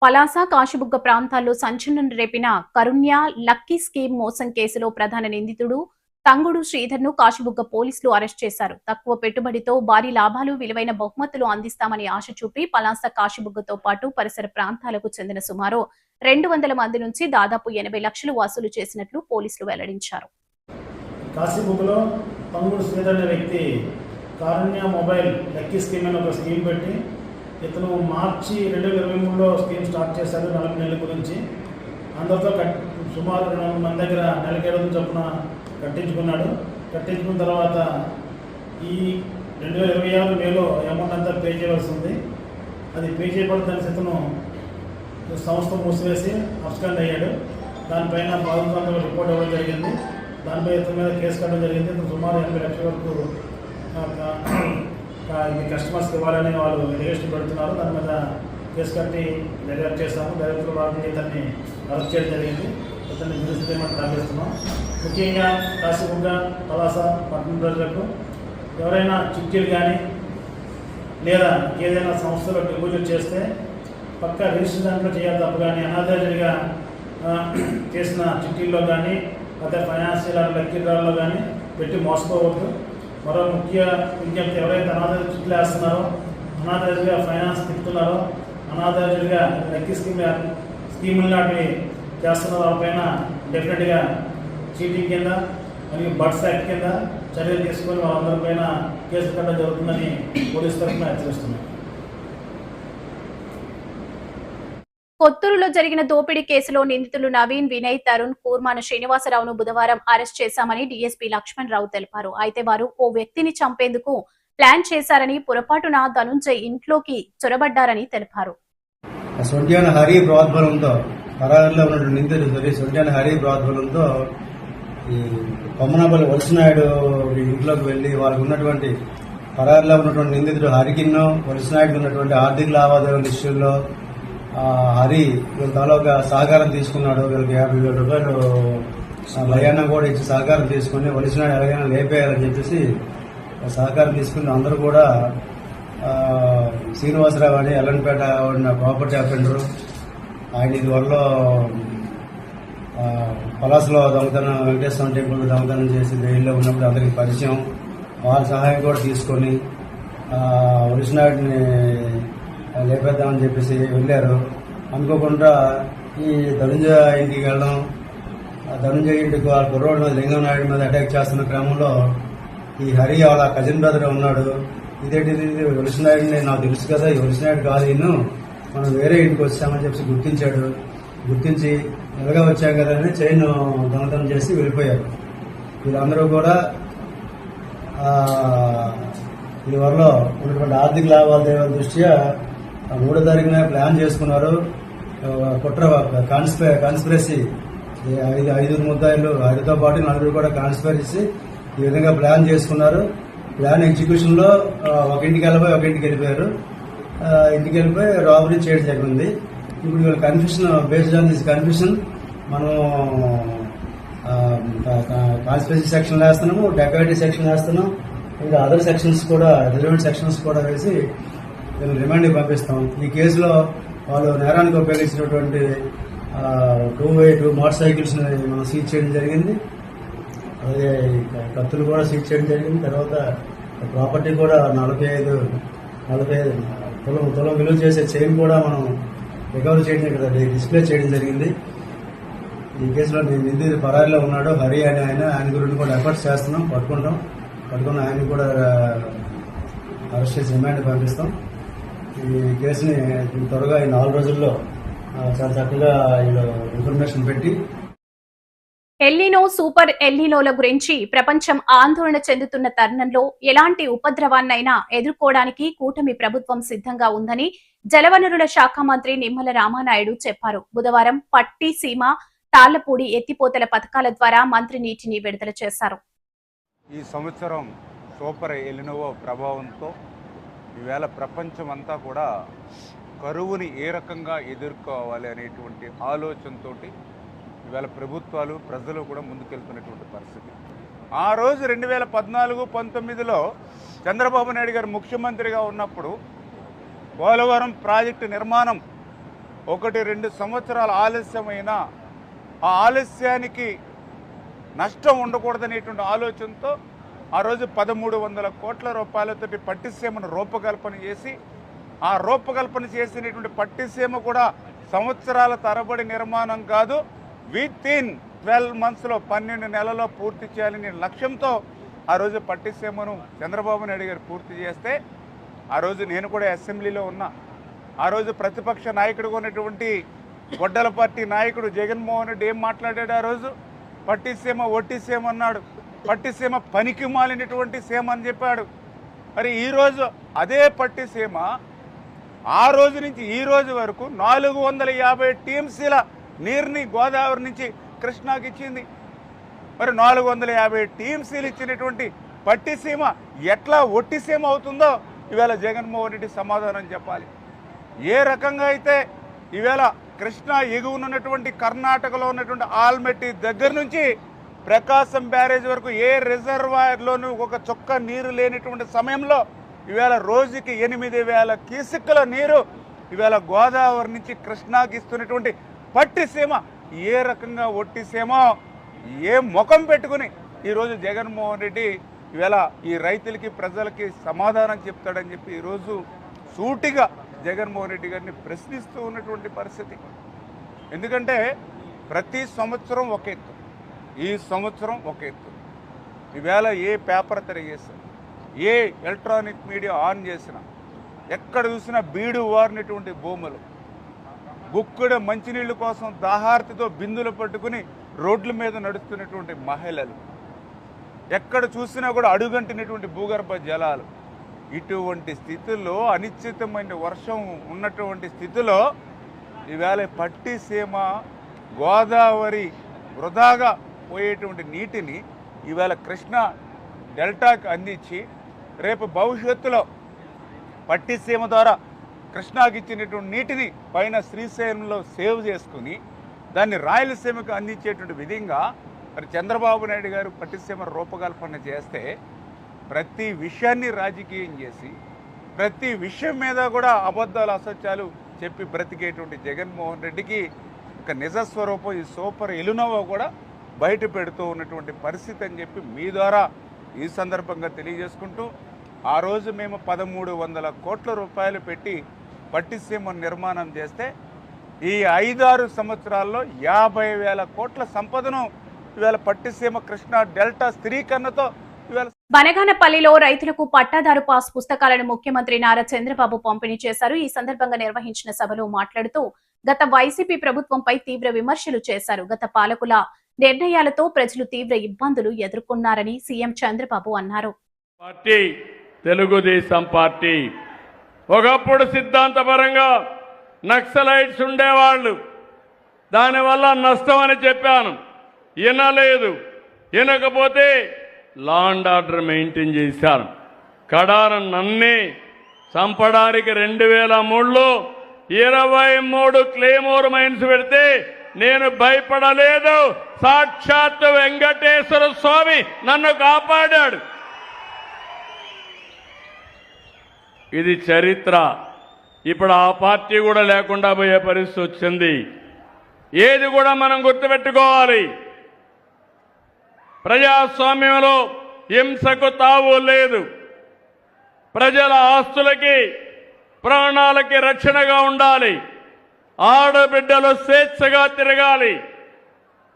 పలాస, కాశీబుగ్గ ప్రాంతాల్లో సంచలనం రేపిన కరుణ్య lucky scheme మోసం కేసులో ప్రధాన నిందితుడు తంగుడు శ్రీధర్ను కాశీబుగ్గ పోలీసులు అరెస్ట్ చేశారు. తక్కువ పెట్టుబడితో భారీ లాభాలు, విలువైన బహుమతులు అందిస్తామని ఆశ చూపి పలాస, కాశీబుగ్గతో పాటు పరిసర ప్రాంతాలకు చెందిన సుమారు 200 మంది నుంచి దాదాపు 80 లక్షలు వసూలు చేసినట్లు పోలీసులు వెల్లడించారు. కాశీబుగ్గలో తంగుడు శ్రీధర్ అనే వ్యక్తి కారుణ్య మొబైల్ లక్కీ స్కీమ్ అని ఒక స్కీమ్ పెట్టి ఇతను మార్చి 2023లో స్కీమ్ స్టార్ట్ చేశారు. 4 నెలల గురించి అందరితో సుమారు 200 మంది దగ్గర నెలకి 7 చొప్పున కట్టించుకున్నాడు. కట్టించుకున్న తర్వాత ఈ 2026 మేలో అమౌంట్ అంతా పే చేయవలసి ఉంది. అది పే చేయబడుతుందని ఇతను సంస్థ మూసివేసి అబ్స్కాండ్ అయ్యాడు. దానిపైన బాధితులందరూ రిపోర్ట్ ఇవ్వడం జరిగింది. దానిపై ఇతని మీద కేసు కట్టడం జరిగింది. ఇతను సుమారు 80 లక్షల వరకు కస్టమర్స్కి ఇవ్వాలని వాళ్ళు రిజిస్టర్ పెడుతున్నారు. దాని మీద కేసు కట్టి దర్యాప్తు చేస్తాము. దర్యాప్తులో భాగంగా ఇతన్ని అరెస్ట్ చేయడం జరిగింది. ఇతన్ని జ్యుడిషియల్ తరలిస్తున్నాం. ముఖ్యంగా కాశీబుగ్గ, పలాస పట్టణ ప్రజలకు ఎవరైనా చిట్టీలు కానీ లేదా ఏదైనా సంస్థలో డిపాజిట్ చేస్తే పక్కా రిజిస్టర్ దాంట్లో చేయాలి తప్ప కానీ అనాథరిగా చేసిన చిట్టీల్లో కానీ లేదా ఫైనాన్షియల్ లక్కీ డ్రాల్లో కానీ పెట్టి మోసపోవద్దు. మరో ముఖ్య విజ్ఞప్తి, ఎవరైతే అనాథ చిట్లు వేస్తున్నారో, అనాథరిగా ఫైనాన్స్ తిప్పుతున్నారో, అనాథరిగా లక్కీ స్కీములు లాంటివి చేస్తున్న వాళ్ళపైన డెఫినెట్గా చీటింగ్ కింద మరియు బర్డ్స్ యాక్ట్ కింద చర్యలు తీసుకొని వాళ్ళందరిపైన కేసు కట్టడం జరుగుతుందని పోలీసు తరఫున హెచ్చరిస్తున్నాం. కొత్తూరులో జరిగిన దోపిడీ కేసులో నిందితులు నవీన్, వినయ్, తరుణ్, కూర్మాన శ్రీనివాసరావును బుధవారం అరెస్ట్ చేశామని డీఎస్పీ లక్ష్మణ్ రావు తెలిపారు. అయితే వారు ఓ వ్యక్తిని చంపేందుకు ప్లాన్ చేశారని, పొరపాటున ధనుంజయ్ ఇంట్లోకి చొరబడ్డారని తెలిపారు. హరి ప్రోద్బలంతో పరారులో ఉన్నటువంటి నిందితుడు సొంటాన హరి ప్రోద్బలంతో ఈ కొమ్మనాపల్లి వలసనాయుడు ఇంట్లోకి వెళ్లి వాళ్ళకు ఉన్నటువంటి పరారులో ఉన్నటువంటి నిందితుడు హరికిన్నో వలసనాయుడు ఉన్నటువంటి ఆర్థిక లావాదేవీల ఇష్యూల్లో హరి వీళ్ళ తాలూకా సహకారం తీసుకున్నాడు. వీళ్ళకి 50,000 రూపాయలు భయాన్ని కూడా ఇచ్చి సహకారం తీసుకుని వలసనాయుడు ఎలాగైనా లేపేయాలని చెప్పేసి సహకారం తీసుకుని అందరూ కూడా శ్రీనివాసరావు అని ఎల్లంపేట ఉన్న ప్రాపర్టీ అఫెండరు, ఆయన ఇదివరలో పలాసలో దొంగతనం, వెంకటేశ్వర టెంపుల్ దొంగతనం చేసి జైల్లో ఉన్నప్పుడు అందరికి పరిచయం. వాళ్ళ సహాయం కూడా తీసుకొని వలసనాయుడిని లేపేద్దామని చెప్పేసి వెళ్ళారు. అనుకోకుండా ఈ ధనుంజయ ఇంటికి వెళ్ళడం, ధనుంజయ ఇంటికి వాళ్ళ కుర్రోడు మీద లింగం నాయుడు మీద అటాక్ చేస్తున్న క్రమంలో ఈ హరి వాళ్ళ కజిన్ బ్రదర్ ఉన్నాడు. ఇదేంటి వలసనాయుడిని నాకు తెలుసు కదా, ఈ వలసనాయుడు కాదు, ఈయన మనం వేరే ఇంటికి వచ్చామని చెప్పి గుర్తించాడు. గుర్తించి ఎలాగా వచ్చాం కదా అని చైన్ దొంగతనం చేసి వెళ్ళిపోయారు. వీళ్ళందరూ కూడా ఇదివరలో ఉన్నటువంటి ఆర్థిక లావాదేవీల దృష్ట్యా 3వ తారీఖున ప్లాన్ చేసుకున్నారు. కుట్ర కాన్స్పిరసీ 5 ముద్దాయిలు, 5తో పాటు 4 కూడా కాన్స్పిరసీ ఈ విధంగా ప్లాన్ చేసుకున్నారు. ప్లాన్ ఎగ్జిక్యూషన్ లో ఒక ఇంటికి వెళ్ళిపోయారు. ఇంటికి వెళ్ళిపోయి రాబరీ చేయడం జరిగింది. ఇప్పుడు వీళ్ళ confusion, based on this confusion మనం కాన్స్పిరసీ సెక్షన్ వేస్తున్నాము, డెకాయిటీ సెక్షన్ వేస్తున్నాం, ఇంకా అదర్ సెక్షన్స్ కూడా, రిలవెంట్ సెక్షన్స్ కూడా వేసి వీళ్ళు రిమాండ్కి పంపిస్తాం. ఈ కేసులో వాళ్ళు నేరానికి ఉపయోగించినటువంటి 2 మోటార్ సైకిల్స్ మనం సీజ్ చేయడం జరిగింది. అలాగే కత్తులు కూడా సీజ్ చేయడం జరిగింది. తర్వాత ప్రాపర్టీ కూడా 45 తులం విలువ చేసే చైన్ కూడా మనం రికవర్ చేయడం కదా డిస్ప్లే చేయడం జరిగింది. ఈ కేసులో నిందితుడు పరారిలో ఉన్నాడు హరి అని ఆయన గురించి కూడా ఎఫర్ట్స్ చేస్తున్నాం. పట్టుకుని ఆయన కూడా అరెస్ట్ చేసి రిమాండ్ పంపిస్తాం. ఈ కేసుని త్వరగా ఈ 4 రోజుల్లో చాలా చక్కగా ఇన్ఫర్మేషన్ పెట్టి ఎల్నినో, సూపర్ ఎల్నినోల గురించి ప్రపంచం ఆందోళన చెందుతున్న తరుణంలో ఎలాంటి ఉపద్రవాన్నైనా ఎదుర్కోవడానికి కూటమి ప్రభుత్వం సిద్ధంగా ఉందని జలవనరుల శాఖ మంత్రి నిమ్మల రామానాయుడు చెప్పారు. బుధవారం పట్టి సీమ, తాళ్లపూడి ఎత్తిపోతల పథకాల ద్వారా మంత్రి నీటిని విడుదల చేశారు. ఈ సంవత్సరం సూపర్ ఎల్నినో ప్రభావంతో ఈవేళ ప్రపంచం అంతా కూడా కరువుని ఏ రకంగా ఎదుర్కోవాలి అనేటువంటి ఆలోచనతోటి ఇవాళ ప్రభుత్వాలు ప్రజలు కూడా ముందుకెళ్తున్నటువంటి పరిస్థితి. ఆ రోజు 2014-19లో చంద్రబాబు నాయుడు గారు ముఖ్యమంత్రిగా ఉన్నప్పుడు పోలవరం ప్రాజెక్టు నిర్మాణం 1-2 సంవత్సరాల ఆలస్యమైన ఆ ఆలస్యానికి నష్టం ఉండకూడదనేటువంటి ఆలోచనతో ఆ రోజు 1300 కోట్ల రూపాయలతోటి పట్టిసీమను రూపకల్పన చేసి ఆ రూపకల్పన చేసినటువంటి పట్టిసీమ కూడా సంవత్సరాల తరబడి నిర్మాణం కాదు, వితిన్ 12 మంత్స్లో 12 నెలల్లో పూర్తి చేయాలనే లక్ష్యంతో ఆ రోజు పట్టిసీమను చంద్రబాబు నాయుడు గారు పూర్తి చేస్తే ఆ రోజు నేను కూడా అసెంబ్లీలో ఉన్నా. ఆ రోజు ప్రతిపక్ష నాయకుడిగా ఉన్నటువంటి గొడ్డల పార్టీ నాయకుడు జగన్మోహన్ రెడ్డి ఏం మాట్లాడాడు? ఆ రోజు పట్టిసీమ ఒట్టిసీమ అన్నాడు, పట్టిసీమ పనికి మాలినటువంటి సీమ అని చెప్పాడు. మరి ఈరోజు అదే పట్టిసీమ ఆ రోజు నుంచి ఈ రోజు వరకు 450 టీఎంసీల నీరుని గోదావరి నుంచి కృష్ణాకి ఇచ్చింది. మరి 450 టీఎంసీలు ఇచ్చినటువంటి పట్టిసీమ ఎట్లా ఒట్టిసీమ అవుతుందో ఈవేళ జగన్మోహన్ రెడ్డి సమాధానం చెప్పాలి. ఏ రకంగా అయితే ఈవేళ కృష్ణా ఎగువనున్నటువంటి కర్ణాటకలో ఉన్నటువంటి ఆల్మెట్టి దగ్గర నుంచి ప్రకాశం బ్యారేజ్ వరకు ఏ రిజర్వాయర్లోనూ ఒక చుక్క నీరు లేనటువంటి సమయంలో ఈవేళ రోజుకి 8000 క్యూసెక్కుల నీరు ఈవేళ గోదావరి నుంచి కృష్ణాకి ఇస్తున్నటువంటి పట్టిసీమ ఏ రకంగా ఒట్టిసీమో ఏ ముఖం పెట్టుకుని ఈరోజు జగన్మోహన్ రెడ్డి ఈవేళ ఈ రైతులకి ప్రజలకి సమాధానం చెప్తాడని చెప్పి ఈరోజు సూటిగా జగన్మోహన్ రెడ్డి గారిని ప్రశ్నిస్తూ ఉన్నటువంటి పరిస్థితి. ఎందుకంటే ప్రతి సంవత్సరం ఒక ఎత్తు, ఈ సంవత్సరం ఒక ఎత్తు. ఈవేళ ఏ పేపర్ తిరిగేసినా, ఏ ఎలక్ట్రానిక్ మీడియా ఆన్ చేసినా, ఎక్కడ చూసినా బీడు వారినటువంటి భూములు, గుక్కుడ మంచినీళ్ళ కోసం దాహార్తితో బిందులు పట్టుకుని రోడ్ల మీద నడుస్తున్నటువంటి మహిళలు, ఎక్కడ చూసినా కూడా అడుగంటినటువంటి భూగర్భ జలాలు. ఇటువంటి స్థితిలో అనిశ్చితమైన వర్షం ఉన్నటువంటి స్థితిలో ఈవేళ పట్టిసీమ గోదావరి వృధాగా పోయేటువంటి నీటిని ఈవేళ కృష్ణా డెల్టాకు అందించి రేపు భవిష్యత్తులో పట్టిసీమ ద్వారా కృష్ణాకి ఇచ్చినటువంటి నీటిని పైన శ్రీశైలంలో సేవ్ చేసుకుని దాన్ని రాయలసీమకు అందించేటువంటి విధంగా మరి చంద్రబాబు నాయుడు గారు పట్టిసీమ రూపకల్పన చేస్తే ప్రతి విషయాన్ని రాజకీయం చేసి ప్రతి విషయం మీద కూడా అబద్ధాలు అసత్యాలు చెప్పి బ్రతికేటువంటి జగన్మోహన్ రెడ్డికి ఒక నిజస్వరూపం ఈ సూపర్ ఎలునోవా కూడా బయట పెడుతూ ఉన్నటువంటి పరిస్థితి అని చెప్పి మీ ద్వారా ఈ సందర్భంగా తెలియజేసుకుంటూ, ఆ రోజు మేము 1300 కోట్ల రూపాయలు పెట్టి పట్టిసీమ నిర్మాణం చేస్తే ఈ 5-6 సంవత్సరాల్లో 50,000 కోట్ల సంపదను ఇవాళ పట్టిసీమ కృష్ణా డెల్టా స్థిరీకరణతో ఇవాళ బనగానపల్లిలో రైతులకు పట్టాదారు పాస్ పుస్తకాలను ముఖ్యమంత్రి నారా చంద్రబాబు పంపిణీ చేశారు. ఈ సందర్భంగా నిర్వహించిన సభలో మాట్లాడుతూ గత వైసీపీ ప్రభుత్వంపై తీవ్ర విమర్శలు చేశారు. గత పాలకుల నిర్ణయాలతో ప్రజలు తీవ్ర ఇబ్బందులు ఎదుర్కొన్నారని సీఎం చంద్రబాబు అన్నారు. పార్టీ తెలుగుదేశం పార్టీ ఒకప్పుడు సిద్ధాంతపరంగా నక్సలైట్స్ ఉండేవాళ్ళు, దానివల్ల నష్టం అని చెప్పాను, వినలేదు. వినకపోతే లా అండ్ ఆర్డర్ మెయింటైన్ చేశారు. కడాన నన్నే చంపడానికి 2003లో 23 క్లేమోర్ మైన్స్ పెడితే నేను భయపడలేదు. సాక్షాత్ వెంకటేశ్వర స్వామి నన్ను కాపాడాడు. ఇది చరిత్ర. ఇప్పుడు ఆ పార్టీ కూడా లేకుండా పోయే పరిస్థితి వచ్చింది. ఏది కూడా మనం గుర్తుపెట్టుకోవాలి, ప్రజాస్వామ్యంలో హింసకు తావు లేదు. ప్రజల ఆస్తులకి ప్రాణాలకి రక్షణగా ఉండాలి. ఆడబిడ్డలు స్వేచ్ఛగా తిరగాలి.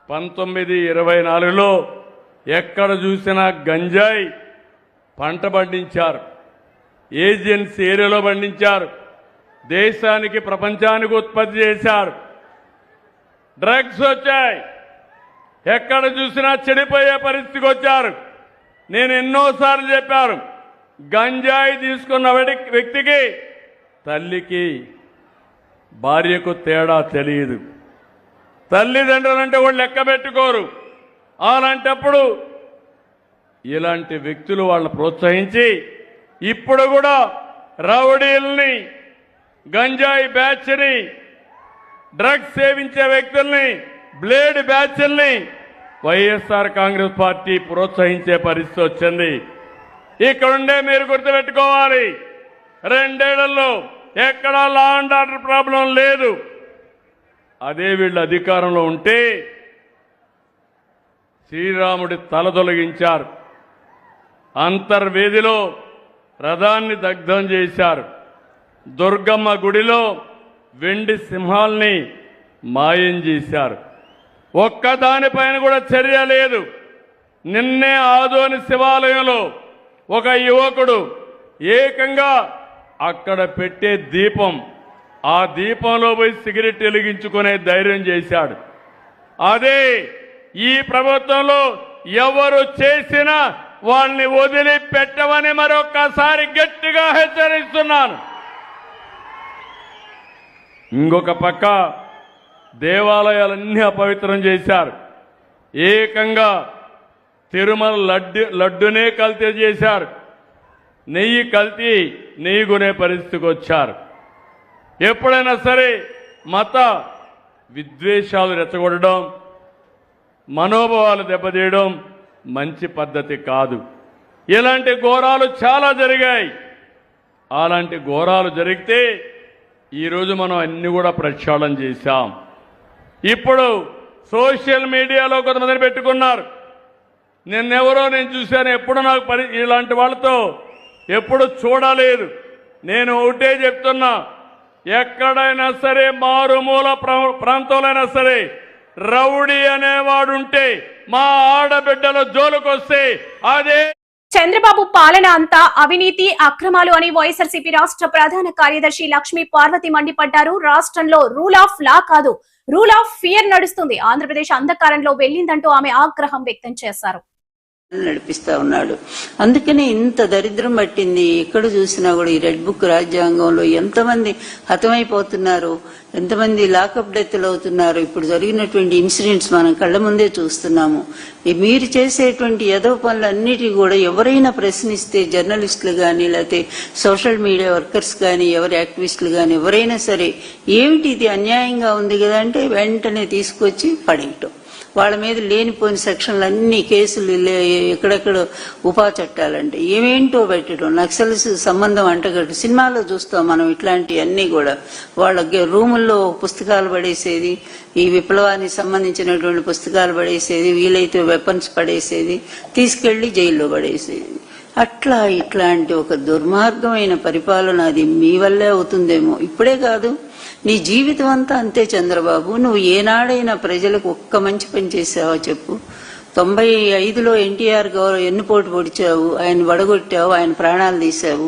1924లో ఎక్కడ చూసినా గంజాయి పంట పండించారు, ఏజెన్సీ ఏరియాలో పండించారు, దేశానికి ప్రపంచానికి ఉత్పత్తి చేశారు. డ్రగ్స్ వచ్చాయి, ఎక్కడ చూసినా చెడిపోయే పరిస్థితికి వచ్చారు. నేను ఎన్నోసార్లు చెప్పాను, గంజాయి తీసుకున్న వ్యక్తికి తల్లికి భార్యకు తేడా తెలియదు. తల్లిదండ్రులంటే వాళ్ళు లెక్క పెట్టుకోరు. అలాంటప్పుడు ఇలాంటి వ్యక్తులు వాళ్ళని ప్రోత్సహించి ఇప్పుడు కూడా రౌడీల్ని, గంజాయి బ్యాచ్ని, డ్రగ్స్ సేవించే వ్యక్తుల్ని బ్లేడ్ బ్యాచ్ల్ని వైఎస్ఆర్ కాంగ్రెస్ పార్టీ ప్రోత్సహించే పరిస్థితి వచ్చింది. ఇక్కడుండే మీరు గుర్తుపెట్టుకోవాలి, 2 ఏళ్లలో ఎక్కడా లా అండ్ ఆర్డర్ ప్రాబ్లం లేదు. అదే వీళ్ళు అధికారంలో ఉంటే శ్రీరాముడి తల తొలగించారు, అంతర్వేదిలో రథాన్ని దగ్ధం చేశారు, దుర్గమ్మ గుడిలో వెండి సింహాల్ని మాయం చేశారు. ఒక్కదానిపైన కూడా చర్య లేదు. నిన్నే ఆదోని శివాలయంలో ఒక యువకుడు ఏకంగా అక్కడ పెట్టే దీపం, ఆ దీపంలో పోయి సిగరెట్ వెలిగించుకునే ధైర్యం చేశాడు. అదే ఈ ప్రభుత్వంలో ఎవరు చేసినా వాళ్ళని వదిలిపెట్టమని మరొక్కసారి గట్టిగా హెచ్చరిస్తున్నాను. ఇంకొక పక్క దేవాలయాలన్నీ అపవిత్రం చేశారు. ఏకంగా తిరుమల లడ్డునే కల్తీ చేశారు. నెయ్యి కల్తీ, నెయ్యి కొనే పరిస్థితికి వచ్చారు. ఎప్పుడైనా సరే మత విద్వేషాలు రెచ్చగొట్టడం, మనోభావాలు దెబ్బతీయడం మంచి పద్ధతి కాదు. ఇలాంటి ఘోరాలు చాలా జరిగాయి. అలాంటి ఘోరాలు జరిగితే ఈరోజు మనం అన్ని కూడా ప్రక్షాళన చేశాం. ఇప్పుడు సోషల్ మీడియాలో కొంతమందిని పెట్టుకున్నారు. నిన్నెవరో నేను చూశాను, ఎప్పుడు నాకు ఇలాంటి వాళ్ళతో ఎప్పుడు చూడలేదు. నేను ఒకటే చెప్తున్నా, ఎక్కడైనా సరే మారుమూల ప్రాంతంలోనైనా సరే రౌడీ అనేవాడుంటే మా ఆడబిడ్డల జోలుకొస్తే అదే చంద్రబాబు పాలన అంతా అవినీతి, అక్రమాలు అని వైఎస్ఆర్సీపీ రాష్ట్ర ప్రధాన కార్యదర్శి లక్ష్మీ పార్వతి మండిపడ్డారు. రాష్ట్రంలో రూల్ ఆఫ్ లా కాదు, రూల్ ఆఫ్ ఫియర్ నడుస్తుంది. ఆంధ్రప్రదేశ్ అంధకారంలో వెళ్లిందంటూ ఆమె ఆగ్రహం వ్యక్తం చేశారు. నడిపిస్తా ఉన్నాడు. అందుకనే ఇంత దరిద్రం పట్టింది. ఎక్కడ చూసినా కూడా ఈ రెడ్ బుక్ రాజ్యాంగంలో ఎంతమంది హతమైపోతున్నారు, ఎంతమంది లాకప్ డెత్లు అవుతున్నారు. ఇప్పుడు జరిగినటువంటి ఇన్సిడెంట్స్ మనం కళ్ళ ముందే చూస్తున్నాము. మీరు చేసేటువంటి ఎదవ పనులన్నిటి కూడా ఎవరైనా ప్రశ్నిస్తే జర్నలిస్టులు కానీ, లేకపోతే సోషల్ మీడియా వర్కర్స్ కానీ, ఎవరి యాక్టివిస్టులు కానీ ఎవరైనా సరే ఏమిటి ఇది అన్యాయంగా ఉంది కదా అంటే వెంటనే తీసుకొచ్చి పడేయటం, వాళ్ళ మీద లేనిపోయిన సెక్షన్లు అన్ని కేసులు, ఎక్కడెక్కడ ఉపా చట్టాలంటే ఏమేంటో పెట్టడం, నక్సల్స్ సంబంధం అంటగట్టు. సినిమాలో చూస్తాం మనం ఇట్లాంటివన్నీ కూడా. వాళ్ళ రూముల్లో పుస్తకాలు పడేసేది, ఈ విప్లవానికి సంబంధించినటువంటి పుస్తకాలు పడేసేది, వీలైతే వెపన్స్ పడేసేది, తీసుకెళ్లి జైల్లో పడేసేది. అట్లా ఇట్లాంటి ఒక దుర్మార్గమైన పరిపాలన అది మీ వల్లే అవుతుందేమో. ఇప్పుడే కాదు, నీ జీవితం అంతా అంతే చంద్రబాబు. నువ్వు ఏనాడైనా ప్రజలకు ఒక్క మంచి పని చేసావో చెప్పు. 95లో ఎన్టీఆర్ ఎన్నుపోటు పొడిచావు, ఆయన వడగొట్టావు, ఆయన ప్రాణాలు తీశావు.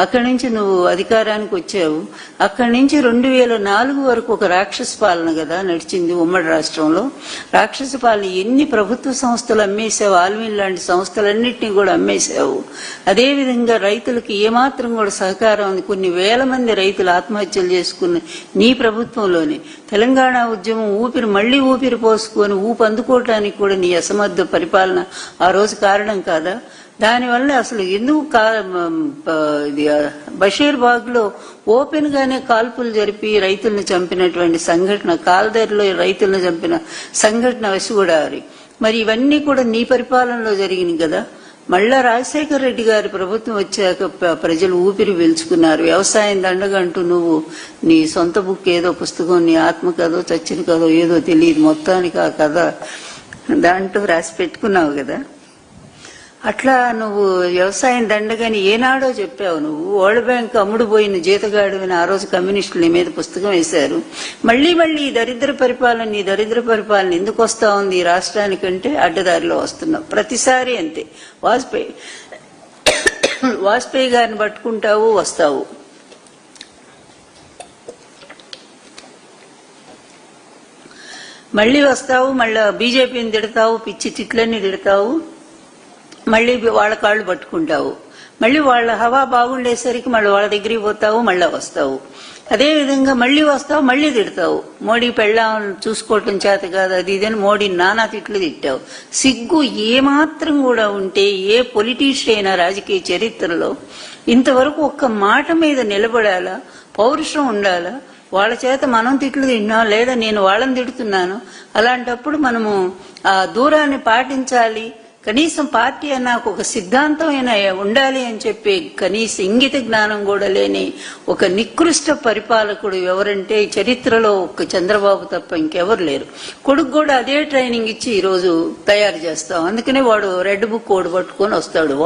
అక్కడి నుంచి నువ్వు అధికారానికి వచ్చావు. అక్కడి నుంచి 2004 వరకు ఒక రాక్షస పాలన కదా నడిచింది ఉమ్మడి రాష్ట్రంలో. రాక్షస పాలన ఎన్ని ప్రభుత్వ సంస్థలు అమ్మేశావు, ఆల్మీల్ లాంటి సంస్థలన్నింటినీ కూడా అమ్మేశావు. అదేవిధంగా రైతులకు ఏమాత్రం కూడా సహకారం ఉంది. కొన్ని వేల మంది రైతులు ఆత్మహత్యలు చేసుకున్న నీ ప్రభుత్వంలోనే తెలంగాణ ఉద్యమం మళ్లీ ఊపిరి పోసుకొని అందుకోవటానికి కూడా నీ అసమర్థ పరిపాలన ఆ రోజు కారణం కాదా? దానివల్ల అసలు ఎందుకు బషీర్బాగ్ లో ఓపెన్ గానే కాల్పులు జరిపి రైతులను చంపినటువంటి సంఘటన, కాల్దరిలో రైతులను చంపిన సంఘటన వసిగూడారి. మరి ఇవన్నీ కూడా నీ పరిపాలనలో జరిగింది కదా. మళ్ళా రాజశేఖర రెడ్డి గారి ప్రభుత్వం వచ్చాక ప్రజలు ఊపిరి పీల్చుకున్నారు. వ్యవసాయం దండగంటూ నువ్వు నీ సొంత బుక్ ఏదో పుస్తకం, నీ ఆత్మ కథో చచ్చిన కథో ఏదో తెలియదు, మొత్తానికి ఆ కథ దాంట్లో రాసి పెట్టుకున్నావు కదా. అట్లా నువ్వు వ్యవసాయం దండగని ఏనాడో చెప్పావు నువ్వు. వరల్డ్ బ్యాంక్ అమ్ముడు పోయిన జీతగాడువని ఆ రోజు కమ్యూనిస్టులు నీ మీద పుస్తకం వేశారు. మళ్లీ ఈ దరిద్ర పరిపాలన ఎందుకు వస్తా ఉంది ఈ రాష్ట్రానికంటే అడ్డదారిలో వస్తున్నావు ప్రతిసారి. అంతే. వాజ్పేయి గారిని పట్టుకుంటావు, వస్తావు. మళ్లీ వస్తావు, మళ్ళా బీజేపీని తిడతావు, పిచ్చి తిట్లన్నీ తిడతావు, మళ్లీ వాళ్ళ కాళ్ళు పట్టుకుంటావు. మళ్లీ వాళ్ళ హవా బాగుండేసరికి మళ్ళీ వాళ్ళ దగ్గరికి పోతావు, మళ్ళా వస్తావు. అదేవిధంగా మళ్లీ వస్తావు, మళ్లీ తిడతావు. మోడీ పెళ్ళాం చూసుకోవటం చేత కాదు అది ఇదని మోడీ నానా తిట్లు తిట్టావు. సిగ్గు ఏమాత్రం కూడా ఉంటే ఏ పొలిటీషియన్ అయినా రాజకీయ చరిత్రలో ఇంతవరకు ఒక్క మాట మీద నిలబడాలా, పౌరుషం ఉండాలా, వాళ్ళ చేత మనం తిట్లు తింటున్నాం, లేదా నేను వాళ్ళని తిడుతున్నాను. అలాంటప్పుడు మనము ఆ దూరాన్ని పాటించాలి. కనీసం పార్టీ అన్నాక ఒక సిద్ధాంతం అయినా ఉండాలి అని చెప్పి కనీస ఇంగిత జ్ఞానం కూడా లేని ఒక నికృష్ట పరిపాలకుడు ఎవరంటే చరిత్రలో ఒక చంద్రబాబు తప్ప ఇంకెవరు లేరు. కొడుకు కూడా అదే ట్రైనింగ్ ఇచ్చి ఈరోజు తయారు చేస్తాం. అందుకనే వాడు రెడ్ బుక్ ఓడి పట్టుకొని వస్తాడు.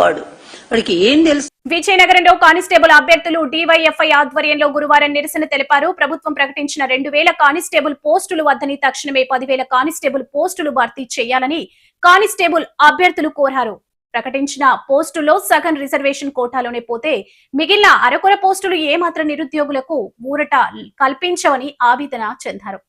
వాడికి ఏం తెలుసు? విజయనగరంలో కానిస్టేబుల్ అభ్యర్థులు డివైఎఫ్ఐ ఆధ్వర్యంలో గురువారం నిరసన తెలిపారు. ప్రభుత్వం ప్రకటించిన 2000 కానిస్టేబుల్ పోస్టులు వద్దని తక్షణమే 10,000 కానిస్టేబుల్ పోస్టులు భర్తీ చేయాలని కానిస్టేబుల్ అభ్యర్థులు కోరారు. ప్రకటించిన పోస్టుల్లో సగం రిజర్వేషన్ కోటాలోనే పోతే మిగిలిన అరకొర పోస్టులు ఏమాత్రం నిరుద్యోగులకు ఊరట కల్పించవని ఆవేదన చెందారు.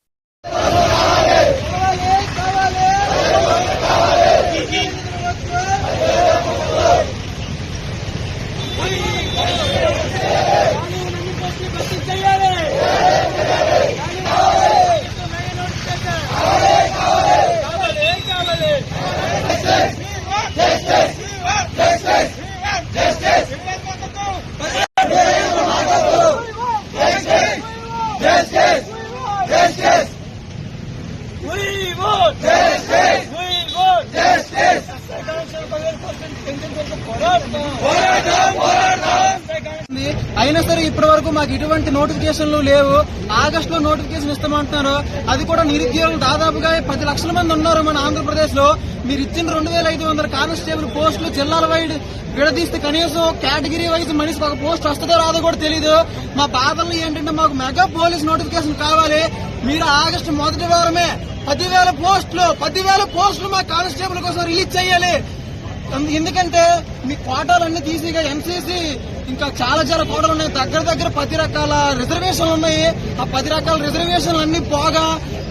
అయినా సరే ఇప్పటి వరకు మాకు ఇటువంటి నోటిఫికేషన్లు లేవు. ఆగస్టులో నోటిఫికేషన్ ఇస్తామంటున్నారు. అది కూడా నిరుద్యోగులు దాదాపుగా 10 లక్షల మంది ఉన్నారు మన ఆంధ్రప్రదేశ్ లో. మీరు ఇచ్చిన 2500 కానిస్టేబుల్ పోస్టులు జిల్లాల వైడ్ విడదీస్తే కనీసం కేటగిరీ వైజ్ మనిషికి ఒక పోస్ట్ వస్తుందో రాదో కూడా తెలీదు. మా బాధలు ఏంటంటే మాకు మెగా పోలీస్ నోటిఫికేషన్ కావాలి. మీరు ఆగస్టు మొదటి వారమే 10,000 పోస్టులు మా కానిస్టేబుల్ కోసం రిలీజ్ చేయాలి. ఎందుకంటే మీ కోటాలన్నీ తీసి ఎంసీసీ ఇంకా చాలా కోటలు ఉన్నాయి. దగ్గర 10 రకాల రిజర్వేషన్లు ఉన్నాయి. ఆ 10 రకాల రిజర్వేషన్లు అన్ని పోగా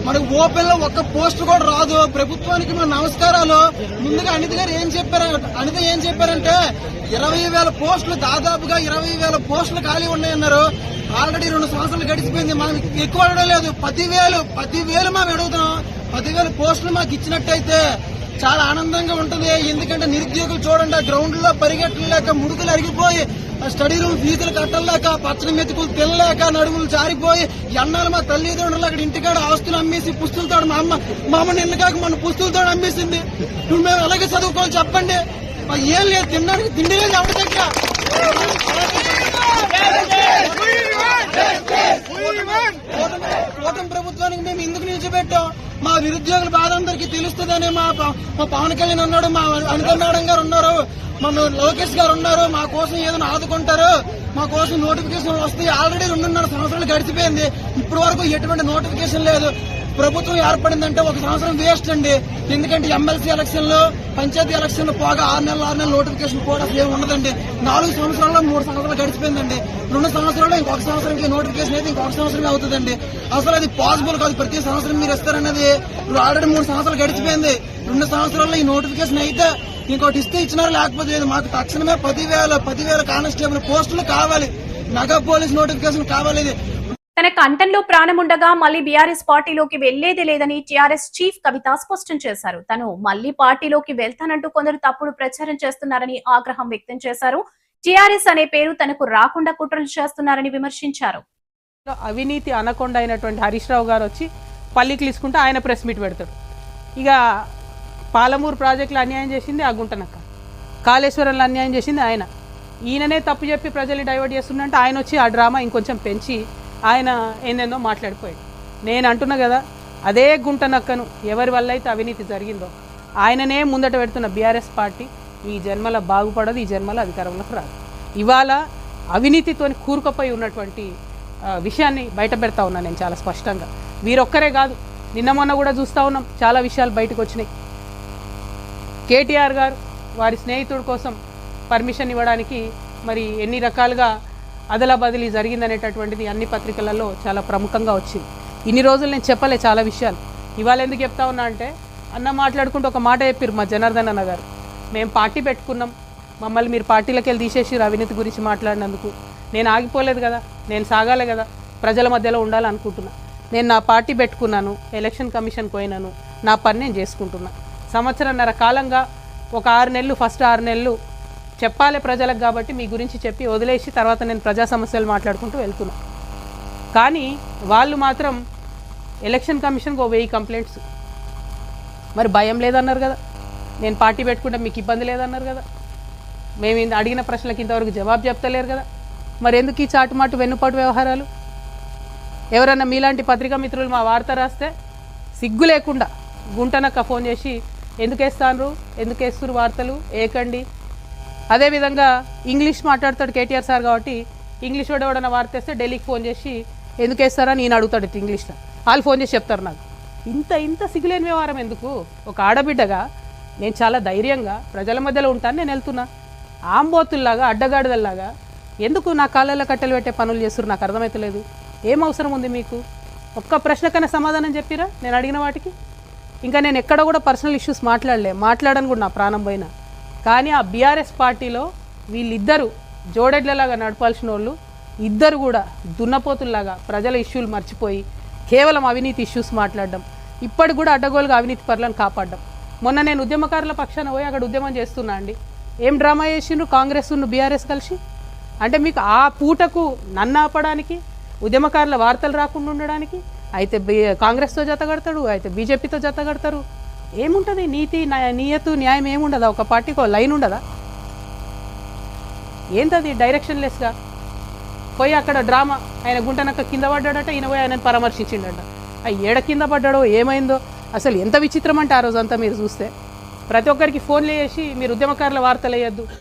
మనకు ఓపెన్ లో ఒక్క పోస్ట్ కూడా రాదు. ప్రభుత్వానికి మన నమస్కారాలు. ముందుగా అనిత ఏం చెప్పారంటే 20,000 పోస్టులు దాదాపుగా 20,000 పోస్టులు ఖాళీ ఉన్నాయన్నారు. ఆల్రెడీ 2 సంవత్సరాలు గడిచిపోయింది. మనం ఎక్కువ అడగడం లేదు. 10,000 మేము అడుగుతున్నాం. 10,000 పోస్టులు మాకు ఇచ్చినట్టయితే చాలా ఆనందంగా ఉంటుంది. ఎందుకంటే నిరుద్యోగులు చూడండి, గ్రౌండ్ లో పరిగెట్టలేక ముడుకులు అరిగిపోయి స్టడీ రూమ్ ఫీజులు కట్టలేక పచ్చని మెతుకులు తినలేక నడుములు జారిపోయి ఎన్నాళ్ళు మా తల్లిదండ్రులు అక్కడ ఇంటికాడ ఆస్తులు అమ్మేసి పుస్తులతో మా అమ్మ నిన్న కాక మన పుస్తులతో అమ్మేసింది. ఇప్పుడు మేము అలాగే చదువుకోవాలి చెప్పండి. ఏం లేదు, తినడానికి తిండి లేదు ఎవరి దగ్గర. కూటమి ప్రభుత్వానికి మేము ఎందుకు నిలిచిపెట్టాం? మా నిరుద్యోగుల బాధ అందరికీ తెలుస్తుందని మా పవన్ కళ్యాణ్ అన్నాడు, మా అనిత మేడం గారు ఉన్నారు, మన లోకేష్ గారు ఉన్నారు. మా కోసం ఏదైనా ఆదుకుంటారు, మా కోసం నోటిఫికేషన్ వస్తాయి. ఆల్రెడీ 2.5 సంవత్సరాలు గడిచిపోయింది. ఇప్పటి వరకు ఎటువంటి నోటిఫికేషన్ లేదు. ప్రభుత్వం ఏర్పడిందంటే 1 సంవత్సరం వేస్ట్ అండి. ఎందుకంటే ఎమ్మెల్సీ ఎలక్షన్లు, పంచాయతీ ఎలక్షన్లు పోగా 6 నెలల నోటిఫికేషన్ కూడా అసలు ఏమి ఉండదండి. 4 సంవత్సరాల్లో 3 సంవత్సరాలు గడిచిపోయిందండి. 2 సంవత్సరాల్లో ఇంకొక సంవత్సరానికి నోటిఫికేషన్ అయితే ఇంకొక సంవత్సరమే అవుతుందండి. అసలు అది పాసిబుల్ కాదు. ప్రతి సంవత్సరం మీరు ఇస్తారన్నది ఇప్పుడు ఆల్రెడీ 3 సంవత్సరాలు గడిచిపోయింది. 2 సంవత్సరాల్లో ఈ నోటిఫికేషన్ అయితే ఇంకోటి ఇస్తే ఇచ్చినారు, లేకపోతే లేదు. మాకు తక్షణమే 10,000 కానిస్టేబుల్ పోస్టులు కావాలి. మెగా పోలీస్ నోటిఫికేషన్ కావాలి. తన కంఠంలో ప్రాణముండగా మళ్లీ బీఆర్ఎస్ పార్టీలోకి వెళ్లేది లేదని టీఆర్ఎస్ చీఫ్ కవిత స్పష్టం చేశారు. తను మళ్లీ పార్టీలోకి వెళ్తానంటూ కొందరు తప్పుడు ప్రచారం చేస్తున్నారని ఆగ్రహం వ్యక్తం చేశారు. టీఆర్ఎస్ అనే పేరు తనకు రాకుండా కుట్రలు చేస్తున్నారని విమర్శించారు. అవినీతి అనకొండ అయినటువంటి హరీష్ రావు గారు వచ్చి పల్లికి తీసుకుంటే ఆయన ప్రెస్ మీట్ పెడతాడు. ఇక పాలమూరు ప్రాజెక్టులో అన్యాయం చేసింది ఆ గుంటనక్క, కాళేశ్వరంలో అన్యాయం చేసింది ఆయన. ఈయననే తప్పు చెప్పి ప్రజల్ని డైవర్ట్ చేస్తుందంటే ఆయన వచ్చి ఆ డ్రామా ఇంకొంచెం పెంచి ఆయన ఏందేందో మాట్లాడిపోయాడు. నేను అంటున్నా కదా, అదే గుంటనక్కను ఎవరి వల్ల అయితే అవినీతి జరిగిందో ఆయననే ముందట పెడుతున్న బీఆర్ఎస్ పార్టీ ఈ జన్మల బాగుపడదు, ఈ జన్మల అధికారంలోకి రాదు. ఇవాళ అవినీతితో కూరుకుపోయి ఉన్నటువంటి విషయాన్ని బయట పెడతా ఉన్నా నేను చాలా స్పష్టంగా. వీరొక్కరే కాదు, నిన్న మొన్న కూడా చూస్తూ ఉన్నాం, చాలా విషయాలు బయటకు వచ్చినాయి. కేటీఆర్ గారు వారి స్నేహితుడి కోసం పర్మిషన్ ఇవ్వడానికి మరి ఎన్ని రకాలుగా అదలా బదిలీ జరిగిందనేటటువంటిది అన్ని పత్రికలలో చాలా ప్రముఖంగా వచ్చింది. ఇన్ని రోజులు నేను చెప్పలే చాలా విషయాలు. ఇవాళ ఎందుకు చెప్తా ఉన్నా అంటే, అన్న మాట్లాడుకుంటూ ఒక మాట చెప్పారు మా జనార్దన్ అన్న గారు, మేము పార్టీ పెట్టుకున్నాం, మమ్మల్ని మీరు పార్టీలకు వెళ్ళి తీసేసి అవినీతి గురించి మాట్లాడినందుకు. నేను ఆగిపోలేదు కదా, నేను సాగాలి కదా, ప్రజల మధ్యలో ఉండాలనుకుంటున్నా. నేను నా పార్టీ పెట్టుకున్నాను, ఎలక్షన్ కమిషన్ పోయినాను, నా పని నేను చేసుకుంటున్నా. 1.5 సంవత్సరం కాలంగా ఒక 6 నెలలు, ఫస్ట్ 6 నెలలు చెప్పాలి ప్రజలకు కాబట్టి మీ గురించి చెప్పి వదిలేసి తర్వాత నేను ప్రజా సమస్యలు మాట్లాడుకుంటూ వెళ్తున్నా. కానీ వాళ్ళు మాత్రం ఎలక్షన్ కమిషన్కి 1000 కంప్లైంట్స్. మరి భయం లేదన్నారు కదా, నేను పార్టీ పెట్టుకుంటే మీకు ఇబ్బంది లేదన్నారు కదా, మేము అడిగిన ప్రశ్నలకు ఇంతవరకు జవాబు చెప్తలేరు కదా, మరి ఎందుకు ఈ చాటుమాటు వెన్నుపాటు వ్యవహారాలు? ఎవరన్నా మీలాంటి పత్రికా మిత్రులు మా వార్త రాస్తే సిగ్గు లేకుండా గుంటనక్క ఫోన్ చేసి ఎందుకు వేస్తాను, ఎందుకు వేస్తున్నారు వార్తలు ఏకండి. అదేవిధంగా ఇంగ్లీష్ మాట్లాడతాడు కేటీఆర్ సార్ కాబట్టి ఇంగ్లీష్ వాడు ఎవడన్నా వార్త వేస్తే ఢిల్లీకి ఫోన్ చేసి ఎందుకు వేస్తారా నేను అడుగుతాడు ఇంగ్లీష్లో, వాళ్ళు ఫోన్ చేసి చెప్తారు నాకు. ఇంత సిగ్గులేని వ్యవహారం ఎందుకు? ఒక ఆడబిడ్డగా నేను చాలా ధైర్యంగా ప్రజల మధ్యలో ఉంటాను, నేను వెళ్తున్నా. ఆంబోతుల్లాగా అడ్డగాడిదల్లాగా ఎందుకు నా కాళ్ళల్లో కట్టెలు పెట్టే పనులు చేస్తున్నారు నాకు అర్థమవుతలేదు. ఏం అవసరం ఉంది మీకు? ఒక్క ప్రశ్నకన్నా సమాధానం చెప్పిరా నేను అడిగిన వాటికి? ఇంకా నేను ఎక్కడ కూడా పర్సనల్ ఇష్యూస్ మాట్లాడను కూడా నా ప్రాణం పోయినా. కానీ ఆ బీఆర్ఎస్ పార్టీలో వీళ్ళిద్దరూ జోడెడ్లలాగా నడపాల్సిన వాళ్ళు ఇద్దరు కూడా దున్నపోతుల్లాగా ప్రజల ఇష్యూలు మర్చిపోయి కేవలం అవినీతి ఇష్యూస్ మాట్లాడడం, ఇప్పటికి కూడా అడ్డగోలుగా అవినీతి పరులను కాపాడడం. మొన్న నేను ఉద్యమకారుల పక్షాన పోయి అక్కడ ఉద్యమం చేస్తున్నా అండి. ఏం డ్రామా చేసిండ్రు కాంగ్రెస్ బీఆర్ఎస్ కలిసి? అంటే మీకు ఆ పూటకు నన్ను ఆపడానికి, ఉద్యమకారుల వార్తలు రాకుండా ఉండడానికి అయితే కాంగ్రెస్తో జతగడతాడు, అయితే బీజేపీతో జతగడతారు. ఏముంటుంది నీయతు న్యాయం ఏముండదా? ఒక పార్టీకి లైన్ ఉండదా? ఏంటది డైరెక్షన్లెస్గా పోయి అక్కడ డ్రామా. ఆయన గుంటనక్క కింద పడ్డాడట, ఈయన పోయి ఆయనను పరామర్శించిండట. ఏడ కింద పడ్డాడో ఏమైందో అసలు ఎంత విచిత్రం అంటే ఆ రోజంతా మీరు చూస్తే ప్రతి ఒక్కరికి ఫోన్లు చేసి మీరు ఉద్యమకారుల వార్తలు వేయద్దు,